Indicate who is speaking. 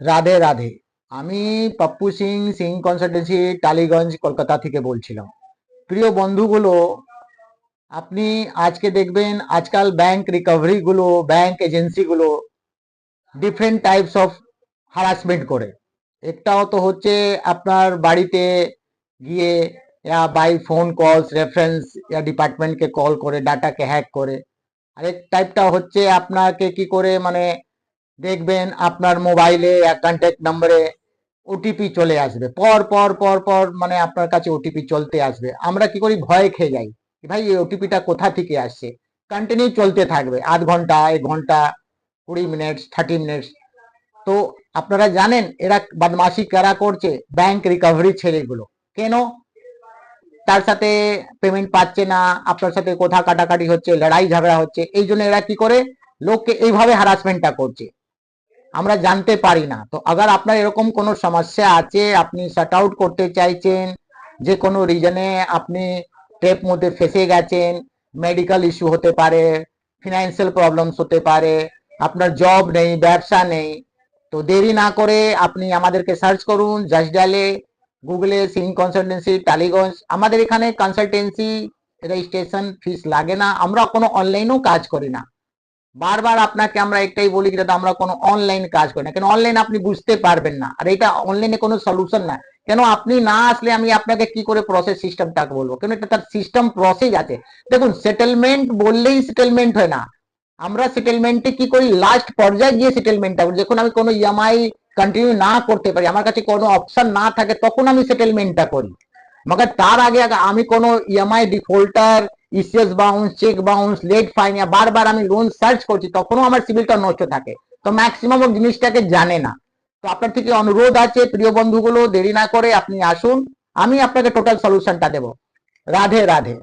Speaker 1: রাধে রাধে। আমি পাপ্পু সিং সিং কনসালটেন্সি টালিগঞ্জ কলকাতা থেকে বলছিলাম। প্রিয় বন্ধুগুলো, আপনি আজকে দেখবেন আজকাল ব্যাংক রিকভারি গুলো, ব্যাংক এজেন্সি গুলো ডিফারেন্ট টাইপস অফ হারাসমেন্ট করে। একটাও তো হচ্ছে আপনার বাড়িতে গিয়ে বাই ফোন কলস রেফারেন্স ডিপার্টমেন্টকে কল করে ডাটাকে হ্যাক করে। আরেক টাইপটা হচ্ছে আপনাকে কি করে মানে দেখবেন আপনার মোবাইলে কন্ট্যাক্ট নম্বরে ওটিপি চলে আসবে, পর পর পর পর মানে আপনার কাছে ওটিপি চলতে আসবে। আমরা কি করি, ভয় খেয়ে যাই, ভাই এই ওটিপিটা কোথা থেকে আসছে। কন্টিনিউ চলতে থাকবে, আধ ঘন্টা, 1 ঘন্টা, 20 মিনিট, 30 মিনিট। তো আপনারা জানেন এরা বদমাশি কারা করছে? ব্যাংক রিকভারি ছেলেগুলো। কেন? তার সাথে পেমেন্ট পাচ্ছে না, আপনার সাথে কোথা কাটাকাটি হচ্ছে, লড়াই ঝগড়া হচ্ছে, এই জন্য এরা কি করে লোককে এইভাবে হারাসমেন্টটা করছে, আমরা জানতে পারি না। তো আগার আপনার এরকম কোনো সমস্যা আছে, আপনি শট আউট করতে চাইছেন, যে কোনো রিজনে আপনি ট্রেপ মধ্যে ফেসে গেছেন, মেডিকেল ইস্যু হতে পারে, ফিনান্সিয়াল প্রবলেমস হতে পারে, আপনার জব নেই, ব্যবসা নেই, তো দেরি না করে আপনি আমাদেরকে সার্চ করুন জাস্ট ডায়ালে, গুগলে সিং কনসালটেন্সি টালিগঞ্জ। আমাদের এখানে কনসালটেন্সি রেজিস্ট্রেশন ফিস লাগে না, আমরা কোনো অনলাইনেও কাজ করি না। বারবার আপনাকে আমরা একটাই বলি কি দাদা, আমরা কোনো অনলাইন কাজ করি না, কেন অনলাইন আপনি বুঝতে পারবেন না, আর এটা অনলাইনে কোনো সলিউশন না। কেন আপনি না আসলে আমি আপনাকে কি করে প্রসেস সিস্টেমটাকে বলবো, কেন এটা তার সিস্টেম প্রসেস আছে। দেখুন, সেটেলমেন্ট বললেই সেটেলমেন্ট হয় না, আমরা সেটেলমেন্টে কি করি, লাস্ট পর্যায়ে গিয়ে সেটেলমেন্টটা করি। যখন আমি কোনো ইএমআই কন্টিনিউ না করতে পারি, আমার কাছে কোনো অপশন না থাকে, তখন আমি সেটেলমেন্টটা করি। मगर তার আগে আমি কোনো EMI defaulter, ECS bounce, cheque bounce, late fine, বারবার আমি লোন সার্চ করছি, তখনও আমার সিভিলটা নষ্ট থাকে। তো ম্যাক্সিমাম জিনিসটাকে জানে না। তো আপনার থেকে অনুরোধ আছে প্রিয় বন্ধুগুলো, দেরি না করে আপনি আসুন, আমি আপনাকে টোটাল সলিউশনটা দেব। রাধে রাধে।